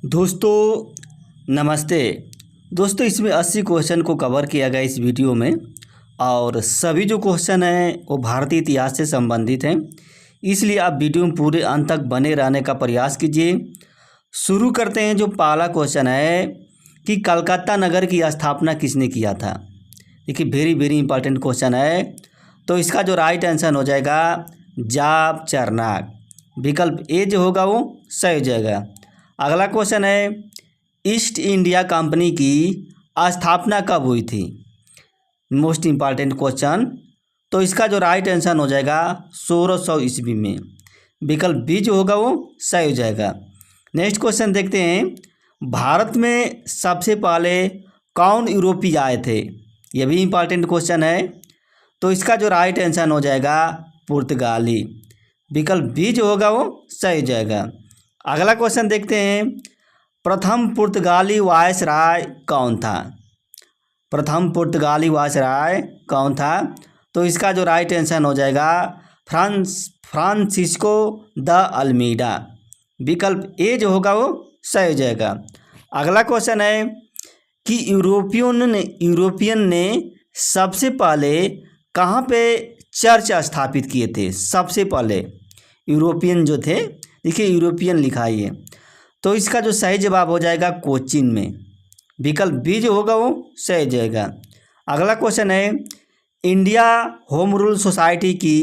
दोस्तों नमस्ते। दोस्तों इसमें 80 क्वेश्चन को कवर किया गया इस वीडियो में और सभी जो क्वेश्चन हैं वो भारतीय इतिहास से संबंधित हैं, इसलिए आप वीडियो में पूरे अंत तक बने रहने का प्रयास कीजिए। शुरू करते हैं। जो पहला क्वेश्चन है कि कलकत्ता नगर की स्थापना किसने किया था। देखिए वेरी इंपॉर्टेंट क्वेश्चन है। तो इसका जो राइट आंसर हो जाएगा जाप चरनाक। विकल्प ए जो होगा वो सही हो जाएगा। अगला क्वेश्चन है ईस्ट इंडिया कंपनी की स्थापना कब हुई थी। Most important question. तो इसका जो राइट आंसर हो जाएगा 1600 ईस्वी में। विकल्प बी जो होगा वो सही हो जाएगा। नेक्स्ट क्वेश्चन देखते हैं। भारत में सबसे पहले कौन यूरोपीय आए थे। यह भी इम्पॉर्टेंट क्वेश्चन है। तो इसका जो राइट आंसर हो जाएगा पुर्तगाली। विकल्प बी जो होगा वो सही हो जाएगा। अगला क्वेश्चन देखते हैं। प्रथम पुर्तगाली वायसराय कौन था। प्रथम पुर्तगाली वायसराय कौन था। तो इसका जो राइट आंसर हो जाएगा फ्रांसिस्को द अल्मीडा। विकल्प ए जो होगा वो सही हो जाएगा। अगला क्वेश्चन है कि यूरोपियन ने सबसे पहले कहाँ पे चर्च स्थापित किए थे। सबसे पहले यूरोपियन जो थे, देखिए यूरोपियन लिखा है, तो इसका जो सही जवाब हो जाएगा कोचीन में। विकल्प बी जो होगा वो सही हो जाएगा। अगला क्वेश्चन है इंडिया होम रूल सोसाइटी की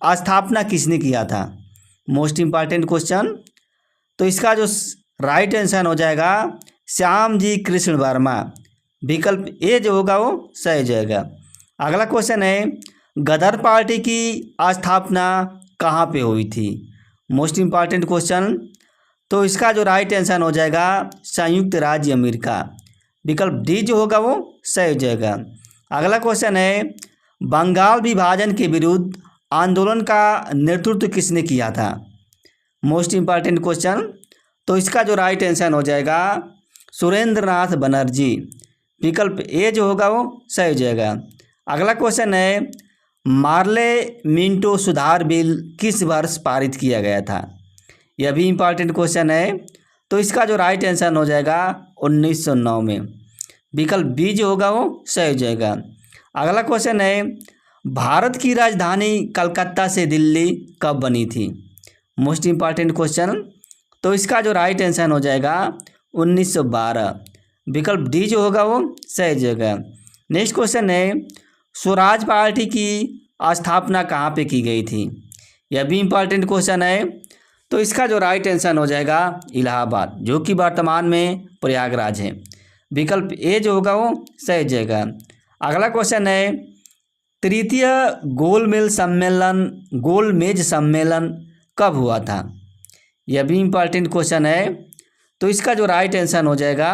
स्थापना किसने किया था। Most important question. तो इसका जो राइट आंसर हो जाएगा श्याम जी कृष्ण वर्मा। विकल्प ए जो होगा वो सही हो जाएगा। अगला क्वेश्चन है गदर पार्टी की स्थापना कहाँ पे हुई थी। Most important question. तो इसका जो राइट आंसर हो जाएगा संयुक्त राज्य अमेरिका। विकल्प डी जो होगा वो सही हो जाएगा। अगला क्वेश्चन है बंगाल विभाजन के विरुद्ध आंदोलन का नेतृत्व किसने किया था। Most important question. तो इसका जो राइट आंसर हो जाएगा सुरेंद्र नाथ बनर्जी। विकल्प ए जो होगा वो सही हो जाएगा। अगला क्वेश्चन है मार्ले मिंटो सुधार बिल किस वर्ष पारित किया गया था। यह भी इम्पॉर्टेंट क्वेश्चन है। तो इसका जो राइट आंसर हो जाएगा 1909 में। विकल्प बी जो होगा वो सही हो जाएगा। अगला क्वेश्चन है भारत की राजधानी कलकत्ता से दिल्ली कब बनी थी। Most important question. तो इसका जो राइट आंसर हो जाएगा 1912। विकल्प डी जो होगा वो सही हो जाएगा। नेक्स्ट क्वेश्चन है स्वराज पार्टी की स्थापना कहाँ पे की गई थी। यह भी इम्पॉर्टेंट क्वेश्चन है। तो इसका जो राइट आंसर हो जाएगा इलाहाबाद, जो कि वर्तमान में प्रयागराज है। विकल्प ए जो होगा वो सही हो जाएगा। अगला क्वेश्चन है तृतीय गोलमेज सम्मेलन कब हुआ था। यह भी इम्पॉर्टेंट क्वेश्चन है। तो इसका जो राइट आंसर हो जाएगा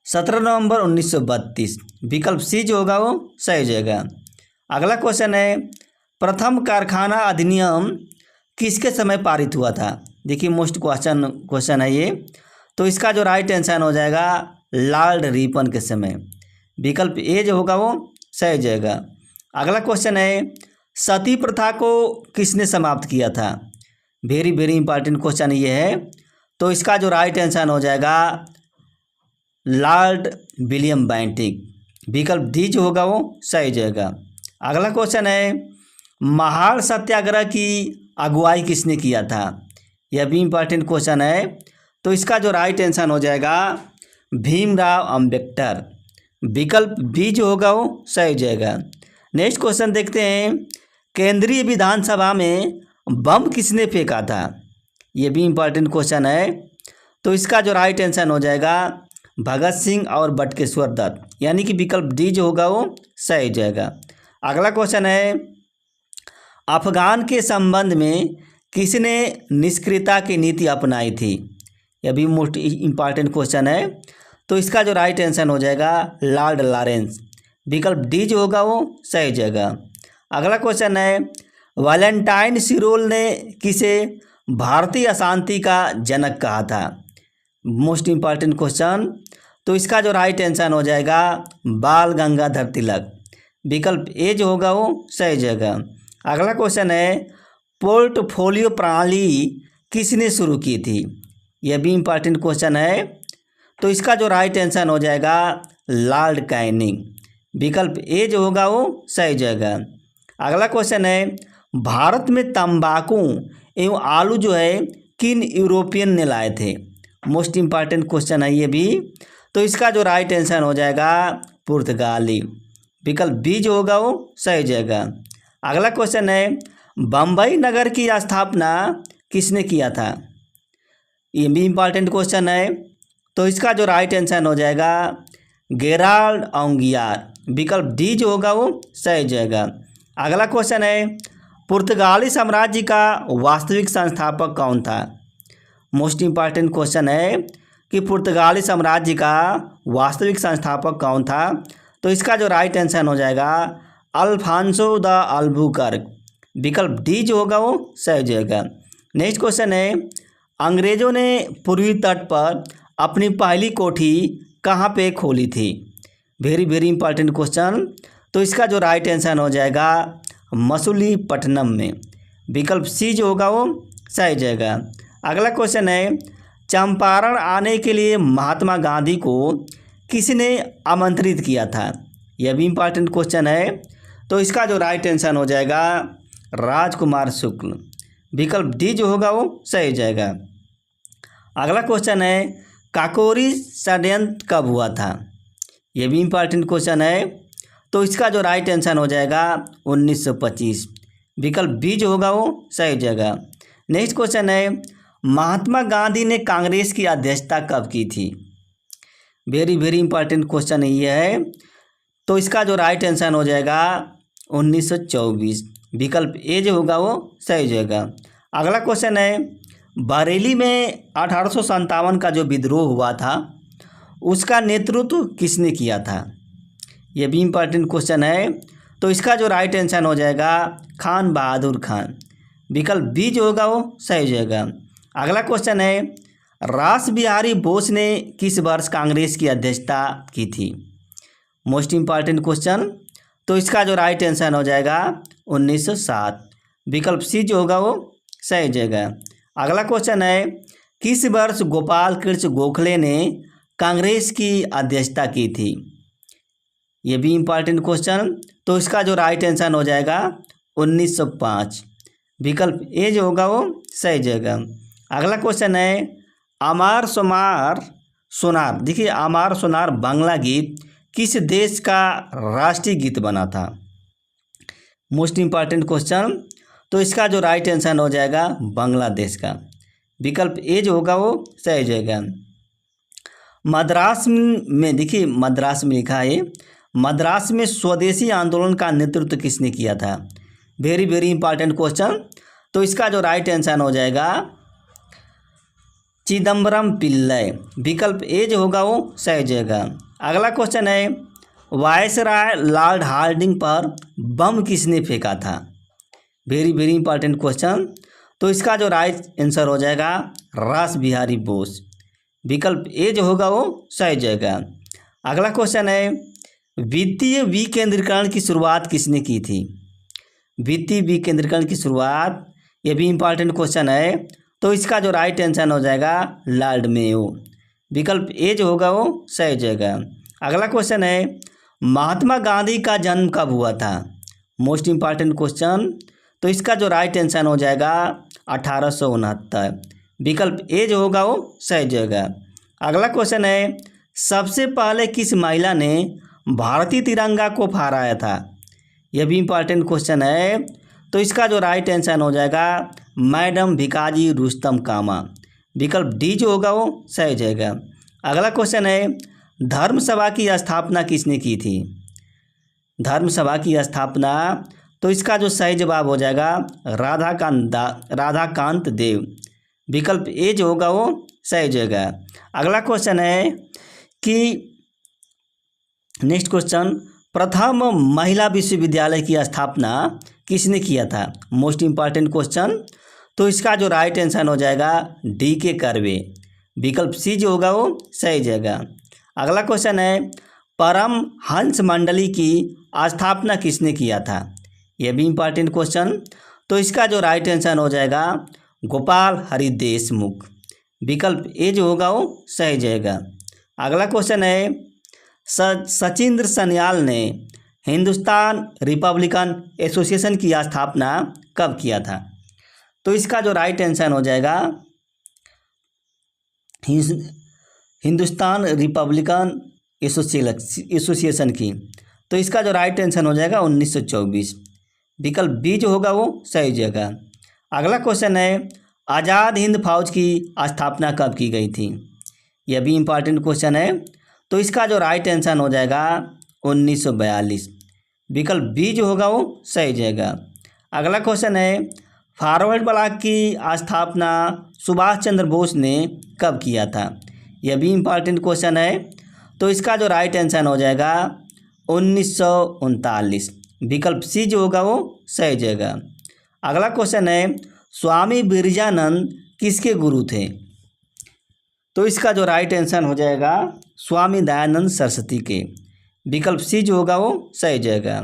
17 नवंबर 1932। विकल्प सी जो होगा वो सही हो जाएगा। अगला क्वेश्चन है प्रथम कारखाना अधिनियम किसके समय पारित हुआ था। देखिए मोस्ट क्वेश्चन है ये। तो इसका जो राइट आंसर हो जाएगा लॉर्ड रिपन के समय। विकल्प ए जो होगा वो सही हो जाएगा। अगला क्वेश्चन है सती प्रथा को किसने समाप्त किया था। वेरी इंपॉर्टेंट क्वेश्चन ये है। तो इसका जो राइट आंसर हो जाएगा लॉर्ड विलियम बेंटिक। विकल्प डी जो होगा वो सही हो जाएगा। अगला क्वेश्चन है महाड़ सत्याग्रह की अगुवाई किसने किया था। यह भी इम्पॉर्टेंट क्वेश्चन है। तो इसका जो राइट आंसर हो जाएगा भीमराव अंबेडकर। विकल्प बी जो होगा वो सही हो जाएगा। नेक्स्ट क्वेश्चन देखते हैं केंद्रीय विधानसभा में बम किसने फेंका था। यह भी इम्पॉर्टेंट क्वेश्चन है। तो इसका जो राइट आंसर हो जाएगा भगत सिंह और बटुकेश्वर दत्त, यानी कि विकल्प डी जो होगा वो सही हो जाएगा। अगला क्वेश्चन है अफगान के संबंध में किसने निष्क्रियता की नीति अपनाई थी। यह भी मोस्ट इम्पॉर्टेंट क्वेश्चन है। तो इसका जो राइट आंसर हो जाएगा लॉर्ड लॉरेंस। विकल्प डी जो होगा वो सही हो जाएगा। अगला क्वेश्चन है वैलेंटाइन सिरोल ने किसे भारतीय अशांति का जनक कहा था। Most important question. तो इसका जो राइट आंसर हो जाएगा बाल गंगाधर तिलक। विकल्प ए जो होगा वो सही हो जाएगा। अगला क्वेश्चन है पोर्टफोलियो प्रणाली किसने शुरू की थी। यह भी इम्पॉर्टेंट क्वेश्चन है। तो इसका जो राइट आंसर हो जाएगा लॉर्ड कैनिंग। विकल्प ए जो होगा वो सही जाएगा। अगला क्वेश्चन है भारत में तंबाकू एवं आलू जो है किन यूरोपियन ने लाए थे। मोस्ट इम्पॉर्टेंट क्वेश्चन है ये भी। तो इसका जो राइट आंसर हो जाएगा पुर्तगाली। विकल्प बी जो होगा वो सही जाएगा। अगला क्वेश्चन है बम्बई नगर की स्थापना किसने किया था। ये भी इम्पॉर्टेंट क्वेश्चन है। तो इसका जो राइट आंसर हो जाएगा गेराल्ड ऑन्गियार। विकल्प डी जो होगा वो सही जाएगा। अगला क्वेश्चन है पुर्तगाली साम्राज्य का वास्तविक संस्थापक कौन था। मोस्ट इम्पॉर्टेंट क्वेश्चन है कि पुर्तगाली साम्राज्य का वास्तविक संस्थापक कौन था। तो इसका जो राइट आंसर हो जाएगा अल्फांसो द अल्बुकर्क। विकल्प डी जो होगा वो सही जाएगा। नेक्स्ट क्वेश्चन है अंग्रेजों ने पूर्वी तट पर अपनी पहली कोठी कहाँ पे खोली थी। Very very important question. तो इसका जो राइट आंसर हो जाएगा मसूलीपट्टनम में। विकल्प सी जो होगा वो सही जाएगा। अगला क्वेश्चन है चंपारण आने के लिए महात्मा गांधी को किसने आमंत्रित किया था। यह भी इम्पॉर्टेंट क्वेश्चन है। तो इसका जो राइट आंसर हो जाएगा राजकुमार शुक्ल। विकल्प डी जो होगा वो सही जाएगा। अगला क्वेश्चन है काकोरी षड्यंत्र कब हुआ था। यह भी इम्पॉर्टेंट क्वेश्चन है। तो इसका जो राइट आंसर हो जाएगा 1925। विकल्प बी जो होगा वो सही जाएगा। नेक्स्ट क्वेश्चन है महात्मा गांधी ने कांग्रेस की अध्यक्षता कब की थी। वेरी वेरी इंपॉर्टेंट क्वेश्चन ये है। तो इसका जो राइट आंसर हो जाएगा 1924। विकल्प ए जो होगा वो सही जाएगा। अगला क्वेश्चन है बरेली में 1857 का जो विद्रोह हुआ था उसका नेतृत्व किसने किया था। यह भी इम्पॉर्टेंट क्वेश्चन है। तो इसका जो राइट आंसर हो जाएगा खान बहादुर खान। विकल्प बी जो होगा वो सही जाएगा। अगला क्वेश्चन है रास बिहारी बोस ने किस वर्ष कांग्रेस की अध्यक्षता की थी। Most important question. तो इसका जो राइट आंसर हो जाएगा 1907। विकल्प सी जो होगा वो सही जाएगा। अगला क्वेश्चन है किस वर्ष गोपाल कृष्ण गोखले ने कांग्रेस की अध्यक्षता की थी। ये भी इम्पॉर्टेंट क्वेश्चन। तो इसका जो राइट आंसर हो जाएगा 1905। विकल्प ए जो होगा वो सही जाएगा। अगला क्वेश्चन है अमार सोमार सोनार। देखिए अमार सोनार बांग्ला गीत किस देश का राष्ट्रीय गीत बना था। Most important question. तो इसका जो राइट आंसर हो जाएगा बांग्लादेश का। विकल्प ए जो होगा वो सही जाएगा। मद्रास में देखिए मद्रास में लिखा है मद्रास में स्वदेशी आंदोलन का नेतृत्व किसने किया था। Very very important question. तो इसका जो राइट आंसर हो जाएगा चिदम्बरम पिल्लई। विकल्प ए जो होगा वो सही जाएगा। अगला क्वेश्चन है वायसराय लॉर्ड हार्डिंग पर बम किसने फेंका था। Very very important question. तो इसका जो राइट आंसर हो जाएगा रास बिहारी बोस। विकल्प ए जो होगा वो सही जाएगा। अगला क्वेश्चन है वित्तीय विकेंद्रीकरण की शुरुआत किसने की थी। वित्तीय विकेंद्रीकरण की शुरुआत ये भी इम्पॉर्टेंट क्वेश्चन है। तो इसका जो राइट आंसर हो जाएगा लॉर्ड मेयो। विकल्प ए जो होगा वो सही जाएगा। अगला क्वेश्चन है महात्मा गांधी का जन्म कब हुआ था। Most important question. तो इसका जो राइट आंसर हो जाएगा 1869। विकल्प ए जो होगा वो सही जाएगा। अगला क्वेश्चन है सबसे पहले किस महिला ने भारतीय तिरंगा को फहराया था। यह भी इम्पॉर्टेंट क्वेश्चन है। तो इसका जो राइट आंसर हो जाएगा मैडम भिकाजी रुस्तम कामा। विकल्प डी जो होगा वो सही जाएगा। अगला क्वेश्चन है धर्म सभा की स्थापना किसने की थी। धर्म सभा की स्थापना। तो इसका जो सही जवाब हो जाएगा राधाकांत देव। विकल्प ए जो होगा वो सही जाएगा। अगला क्वेश्चन है कि नेक्स्ट क्वेश्चन प्रथम महिला विश्वविद्यालय की स्थापना किसने किया था। Most important question. तो इसका जो राइट आंसर हो जाएगा डी के कर्वे। विकल्प सी जो होगा वो सही जाएगा। अगला क्वेश्चन है परम हंस मंडली की स्थापना किसने किया था। यह भी इम्पॉर्टेंट क्वेश्चन। तो इसका जो राइट आंसर हो जाएगा गोपाल हरि देशमुख। विकल्प ए जो होगा वो सही जाएगा। अगला क्वेश्चन है सचिंद्र सन्याल ने हिंदुस्तान रिपब्लिकन एसोसिएशन की स्थापना कब किया था? तो इसका जो राइट आंसर हो जाएगा हिंदुस्तान रिपब्लिकन एसोसिएशन की, तो इसका जो राइट आंसर हो जाएगा 1924। विकल्प बी जो होगा वो सही जाएगा। अगला क्वेश्चन है आज़ाद हिंद फौज की स्थापना कब की गई थी? यह भी इम्पॉर्टेंट क्वेश्चन है, तो इसका जो राइट आंसर हो जाएगा 1942। विकल्प बी जो होगा वो सही जाएगा। अगला क्वेश्चन है फॉरवर्ड ब्लॉक की स्थापना सुभाष चंद्र बोस ने कब किया था? यह भी इम्पॉर्टेंट क्वेश्चन है, तो इसका जो राइट आंसर हो जाएगा 1939। विकल्प सी जो होगा वो सही जाएगा। अगला क्वेश्चन है स्वामी बिरजानंद किसके गुरु थे? तो इसका जो राइट आंसर हो जाएगा स्वामी दयानंद सरस्वती के। विकल्प सी जो होगा वो सही जाएगा।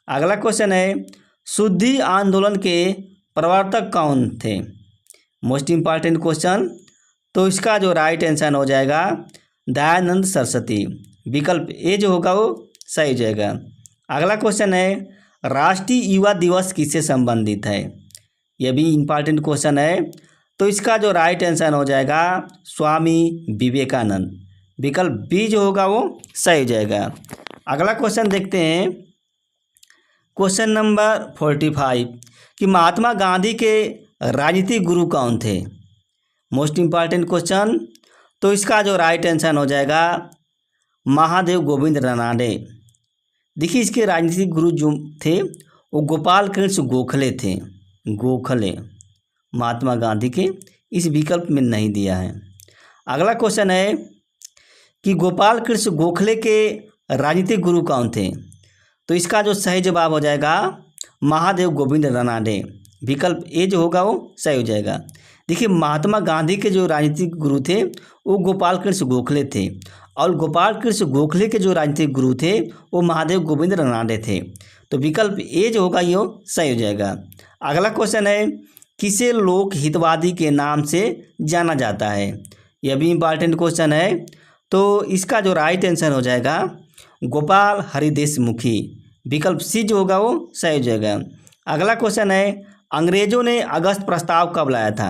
अगला क्वेश्चन है शुद्धि आंदोलन के प्रवर्तक कौन थे? मोस्ट इम्पॉर्टेंट क्वेश्चन, तो इसका जो राइट आंसर हो जाएगा दयानंद सरस्वती। विकल्प ए जो होगा वो सही जाएगा। अगला क्वेश्चन है राष्ट्रीय युवा दिवस किससे संबंधित है? यह भी इम्पॉर्टेंट क्वेश्चन है, तो इसका जो राइट आंसर हो जाएगा स्वामी विवेकानंद। विकल्प बी जो होगा वो सही जाएगा। अगला क्वेश्चन देखते हैं क्वेश्चन नंबर 45 कि महात्मा गांधी के राजनीतिक गुरु कौन थे? मोस्ट इम्पॉर्टेंट क्वेश्चन, तो इसका जो राइट आंसर हो जाएगा महादेव गोविंद रानडे। देखिए इसके राजनीतिक गुरु जो थे वो गोपाल कृष्ण गोखले थे। गोखले महात्मा गांधी के इस विकल्प में नहीं दिया है। अगला क्वेश्चन है कि गोपाल कृष्ण गोखले के राजनीतिक गुरु कौन थे? तो इसका जो सही जवाब हो जाएगा महादेव गोविंद रानडे। विकल्प ए जो होगा वो सही हो जाएगा। देखिए महात्मा गांधी के जो राजनीतिक गुरु थे वो गोपाल कृष्ण गोखले थे, और गोपाल कृष्ण गोखले के जो राजनीतिक गुरु थे वो महादेव गोविंद रानडे थे। तो विकल्प ए जो होगा ये सही हो जाएगा। अगला क्वेश्चन है किसे लोक हितवादी के नाम से जाना जाता है? यह भी इम्पॉर्टेंट क्वेश्चन है, तो इसका जो राइट आंसर हो जाएगा गोपाल हरिदेश मुखी। विकल्प सी जो होगा वो सही हो जाएगा। अगला क्वेश्चन है अंग्रेजों ने अगस्त प्रस्ताव कब लाया था?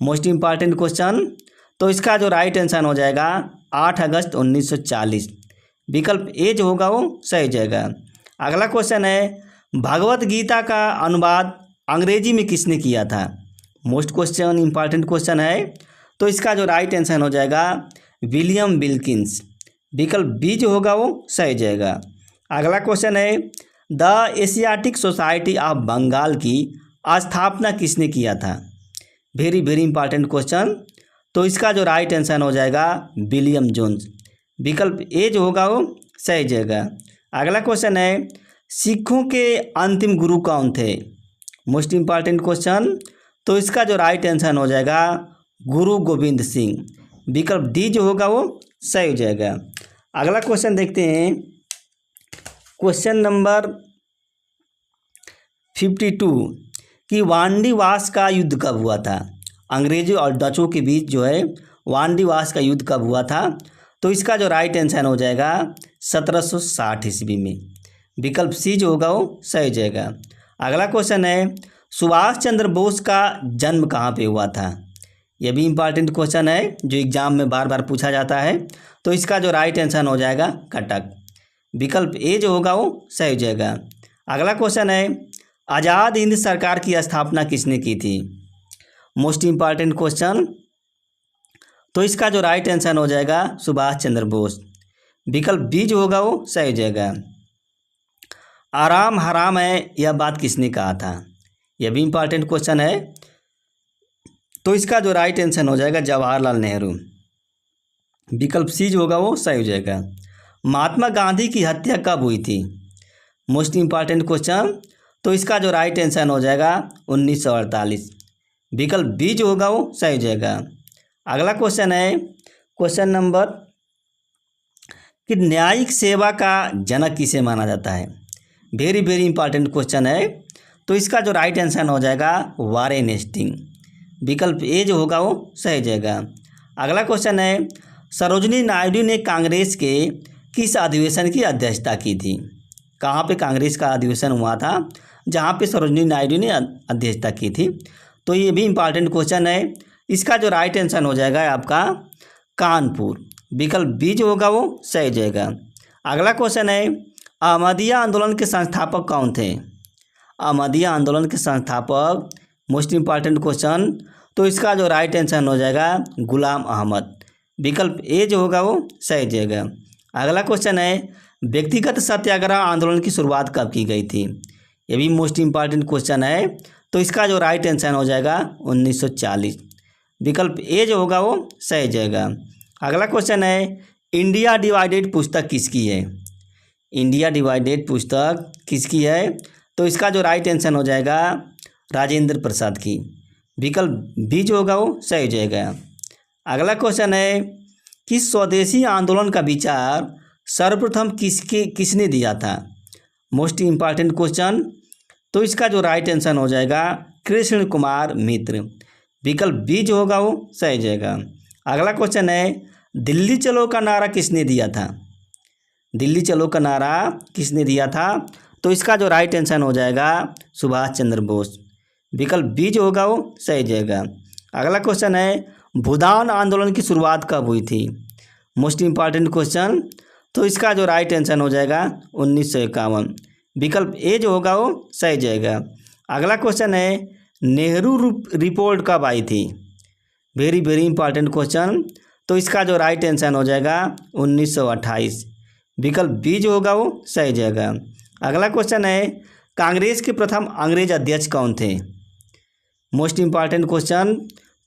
मोस्ट इम्पॉर्टेंट क्वेश्चन, तो इसका जो राइट आंसर हो जाएगा 8 अगस्त 1940। विकल्प ए जो होगा वो सही हो जाएगा। अगला क्वेश्चन है भगवत गीता का अनुवाद अंग्रेजी में किसने किया था? मोस्ट क्वेश्चन इम्पॉर्टेंट क्वेश्चन है, तो इसका जो राइट आंसर हो जाएगा विलियम विल्किंस। विकल्प बी जो होगा वो सही जाएगा। अगला क्वेश्चन है the asiatic society of Bengal की स्थापना किसने किया था? वेरी वेरी इंपॉर्टेंट क्वेश्चन, तो इसका जो राइट आंसर हो जाएगा विलियम जोन्स। विकल्प ए जो होगा वो सही जाएगा। अगला क्वेश्चन है सिखों के अंतिम गुरु कौन थे? मोस्ट इम्पॉर्टेंट क्वेश्चन, तो इसका जो राइट आंसर हो जाएगा गुरु गोविंद सिंह। विकल्प डी जो होगा वो सही हो जाएगा। अगला क्वेश्चन देखते हैं क्वेश्चन नंबर 52 कि वांडीवास का युद्ध कब हुआ था? अंग्रेजों और डचों के बीच जो है वांडीवास का युद्ध कब हुआ था? तो इसका जो राइट आंसर हो जाएगा 1760 ईस्वी में। विकल्प सी जो होगा वो सही हो जाएगा। अगला क्वेश्चन है सुभाष चंद्र बोस का जन्म कहाँ पे हुआ था? यह भी इम्पॉर्टेंट क्वेश्चन है जो एग्जाम में बार बार पूछा जाता है, तो इसका जो राइट आंसर हो जाएगा कटक। विकल्प ए जो होगा वो सही हो जाएगा। अगला क्वेश्चन है आज़ाद हिंद सरकार की स्थापना किसने की थी? मोस्ट इम्पॉर्टेंट क्वेश्चन, तो इसका जो राइट आंसर हो जाएगा सुभाष चंद्र बोस। विकल्प बी जो होगा वो सही हो जाएगा। आराम हराम है यह बात किसने कहा था? यह भी इम्पॉर्टेंट क्वेश्चन है, तो इसका जो राइट आंसर हो जाएगा जवाहरलाल नेहरू। विकल्प सी जो होगा वो सही हो जाएगा। महात्मा गांधी की हत्या कब हुई थी? मोस्ट इम्पॉर्टेंट क्वेश्चन, तो इसका जो राइट आंसर हो जाएगा 1948। विकल्प बी जो होगा वो सही हो जाएगा। अगला क्वेश्चन है क्वेश्चन नंबर कि न्यायिक सेवा का जनक किसे माना जाता है? वेरी वेरी इंपॉर्टेंट क्वेश्चन है, तो इसका जो राइट आंसर हो जाएगा वारेन हेस्टिंग। विकल्प ए जो होगा वो सही हो जाएगा। अगला क्वेश्चन है, सरोजिनी नायडू ने कांग्रेस के किस अधिवेशन की अध्यक्षता की थी? कहाँ पे कांग्रेस का अधिवेशन हुआ था जहाँ पे सरोजिनी नायडू ने अध्यक्षता की थी? तो ये भी इम्पॉर्टेंट क्वेश्चन है। इसका जो राइट आंसर हो जाएगा आपका कानपुर। विकल्प बी जो होगा वो सही हो जाएगा। अगला क्वेश्चन है, अहमदिया आंदोलन के संस्थापक कौन थे? अहमदिया आंदोलन के संस्थापक, मोस्ट इम्पॉर्टेंट क्वेश्चन, तो इसका जो राइट आंसर हो जाएगा गुलाम अहमद। विकल्प ए जो होगा वो सही हो जाएगा। अगला क्वेश्चन है, व्यक्तिगत सत्याग्रह आंदोलन की शुरुआत कब की गई थी? ये भी मोस्ट इम्पॉर्टेंट क्वेश्चन है। तो इसका जो राइट आंसर हो जाएगा 1940। विकल्प ए जो होगा वो सही हो जाएगा। अगला क्वेश्चन है, इंडिया डिवाइडेड पुस्तक किसकी है? इंडिया डिवाइडेड पुस्तक किसकी है? तो इसका जो राइट आंसर हो जाएगा राजेंद्र प्रसाद की। विकल्प बी जो होगा वो सही हो जाएगा। अगला क्वेश्चन है कि स्वदेशी आंदोलन का विचार सर्वप्रथम किसने दिया था? मोस्ट इम्पॉर्टेंट क्वेश्चन, तो इसका जो राइट आंसर हो जाएगा कृष्ण कुमार मित्र। विकल्प बी जो होगा वो सही हो जाएगा। अगला क्वेश्चन है, दिल्ली चलो का नारा किसने दिया था? दिल्ली चलो का नारा किसने दिया था? तो इसका जो राइट आंसर हो जाएगा सुभाष चंद्र बोस। विकल्प बी जो होगा वो सही हो जाएगा। अगला क्वेश्चन है, भूदान आंदोलन की शुरुआत कब हुई थी? मोस्ट इम्पॉर्टेंट क्वेश्चन, तो इसका जो राइट आंसर हो जाएगा 1951। विकल्प ए जो होगा वो सही हो जाएगा। अगला क्वेश्चन है, नेहरू रिपोर्ट कब आई थी? वेरी वेरी इंपॉर्टेंट क्वेश्चन, तो इसका जो राइट आंसर हो जाएगा 1928। विकल्प बी जो होगा वो सही हो जाएगा। अगला क्वेश्चन है, कांग्रेस के प्रथम अंग्रेज अध्यक्ष कौन थे? मोस्ट इम्पॉर्टेंट क्वेश्चन,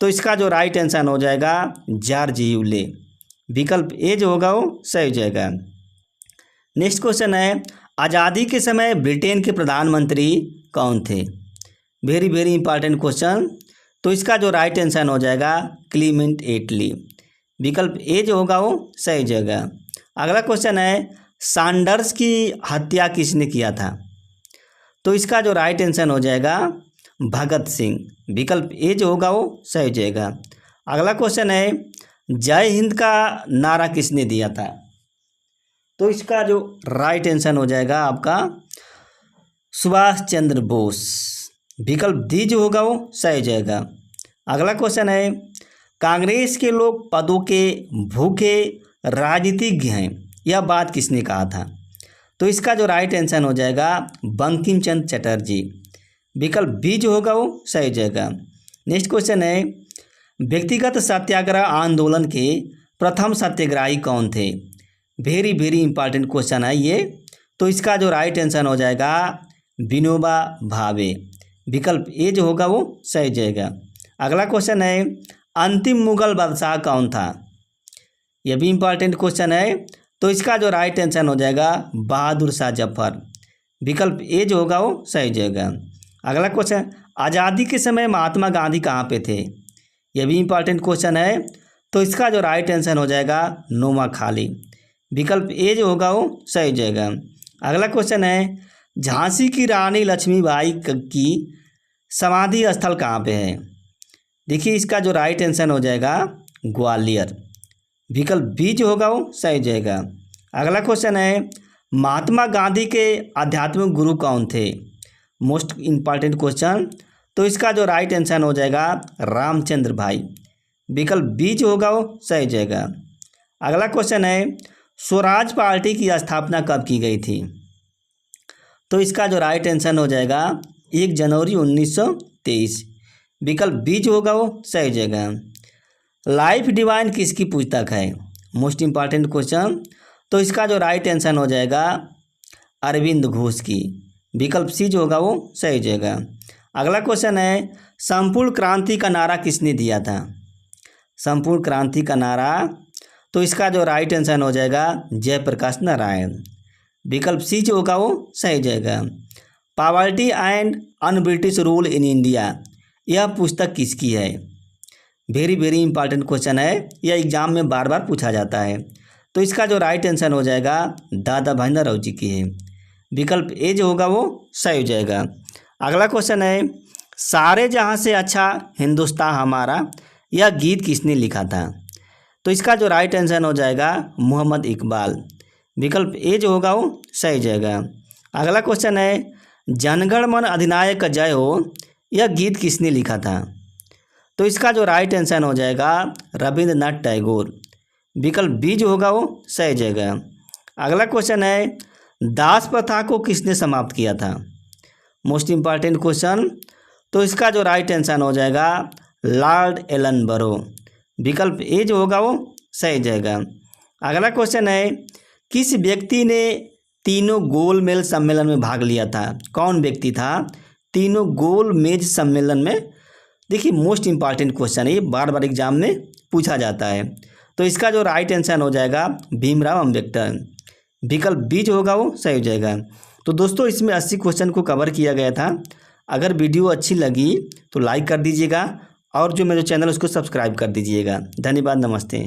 तो इसका जो राइट आंसर हो जाएगा जॉर्ज यूले। विकल्प ए जो होगा वो सही हो जाएगा। नेक्स्ट क्वेश्चन है, आज़ादी के समय ब्रिटेन के प्रधानमंत्री कौन थे? वेरी वेरी इंपॉर्टेंट क्वेश्चन, तो इसका जो राइट आंसर हो जाएगा क्लीमेंट एटली। विकल्प ए जो होगा वो सही हो जाएगा। अगला क्वेश्चन है, सैंडर्स की हत्या किसने किया था? तो इसका जो राइट आंसर हो जाएगा भगत सिंह। विकल्प ए जो होगा वो सही हो जाएगा। अगला क्वेश्चन है, जय हिंद का नारा किसने दिया था? तो इसका जो राइट आंसर हो जाएगा आपका सुभाष चंद्र बोस। विकल्प डी जो होगा वो सही हो जाएगा। अगला क्वेश्चन है, कांग्रेस के लोग पदों के भूखे राजनीतिज्ञ हैं, यह बात किसने कहा था? तो इसका जो राइट आंसर हो जाएगा बंकिम चंद्र चटर्जी। विकल्प बी जो होगा वो सही हो जाएगा। नेक्स्ट क्वेश्चन है, व्यक्तिगत सत्याग्रह आंदोलन के प्रथम सत्याग्रही कौन थे? वेरी वेरी इंपॉर्टेंट क्वेश्चन है ये, तो इसका जो राइट आंसर हो जाएगा विनोबा भावे। विकल्प ए जो होगा वो सही हो जाएगा। अगला क्वेश्चन है, अंतिम मुगल बादशाह कौन था? यह भी इंपॉर्टेंट क्वेश्चन है, तो इसका जो राइट आंसर हो जाएगा बहादुर शाह जफर। विकल्प ए जो होगा वो सही हो जाएगा। अगला क्वेश्चन, आज़ादी के समय महात्मा गांधी कहाँ पे थे? यह भी इंपॉर्टेंट क्वेश्चन है, तो इसका जो राइट आंसर हो जाएगा नोमाखाली। विकल्प ए जो होगा वो सही हो जाएगा। अगला क्वेश्चन है, झांसी की रानी लक्ष्मीबाई की समाधि स्थल कहाँ पे है? देखिए इसका जो राइट आंसर हो जाएगा ग्वालियर। विकल्प बी जो होगा वो सही हो जाएगा। अगला क्वेश्चन है, महात्मा गांधी के आध्यात्मिक गुरु कौन थे? मोस्ट इम्पॉर्टेंट क्वेश्चन, तो इसका जो राइट आंसर हो जाएगा रामचंद्र भाई। विकल्प बी जो होगा वो सही हो जाएगा। अगला क्वेश्चन है, स्वराज पार्टी की स्थापना कब की गई थी? तो इसका जो राइट आंसर हो जाएगा 1 जनवरी 1923। विकल्प बी जो होगा वो सही हो जाएगा। लाइफ डिवाइन किसकी पुस्तक है? मोस्ट इम्पॉर्टेंट क्वेश्चन, तो इसका जो राइट आंसर हो जाएगा अरविंद घोष की। विकल्प सी जो होगा वो सही हो जाएगा। अगला क्वेश्चन है, संपूर्ण क्रांति का नारा किसने दिया था? संपूर्ण क्रांति का नारा, तो इसका जो राइट आंसर हो जाएगा जयप्रकाश नारायण। विकल्प सी जो होगा वो सही हो जाएगा। Poverty and un British rule in India, यह पुस्तक किसकी है? वेरी वेरी इंपॉर्टेंट क्वेश्चन है, यह एग्जाम में बार बार पूछा जाता है। तो इसका जो राइट आंसर हो जाएगा दादा भाईंदर जी की है। विकल्प ए जो होगा वो सही हो जाएगा। अगला क्वेश्चन है, सारे जहाँ से अच्छा हिंदुस्तान हमारा, यह गीत किसने लिखा था? तो इसका जो राइट आंसर हो जाएगा मोहम्मद इकबाल। विकल्प ए जो होगा वो सही जाएगा। अगला क्वेश्चन है, जनगण मन अधिनायक जय हो, यह गीत किसने लिखा था? तो इसका जो राइट आंसर हो जाएगा रविंद्रनाथ टैगोर। विकल्प बी जो होगा वो सही जाएगा। अगला क्वेश्चन है, दास प्रथा को किसने समाप्त किया था? Most important question. तो इसका जो राइट आंसर हो जाएगा लॉर्ड एलन बरो। विकल्प ए जो होगा वो सही जाएगा। अगला क्वेश्चन है, किस व्यक्ति ने तीनों गोल मेज सम्मेलन में भाग लिया था? कौन व्यक्ति था तीनों गोल मेज सम्मेलन में? देखिए मोस्ट इम्पॉर्टेंट क्वेश्चन है, ये बार बार एग्जाम में पूछा जाता है। तो इसका जो राइट आंसर हो जाएगा भीमराव अम्बेडकर। विकल्प बी जो होगा वो सही हो जाएगा। तो दोस्तों इसमें 80 क्वेश्चन को कवर किया गया था। अगर वीडियो अच्छी लगी तो लाइक कर दीजिएगा और जो मेरे चैनल उसको सब्सक्राइब कर दीजिएगा। धन्यवाद, नमस्ते।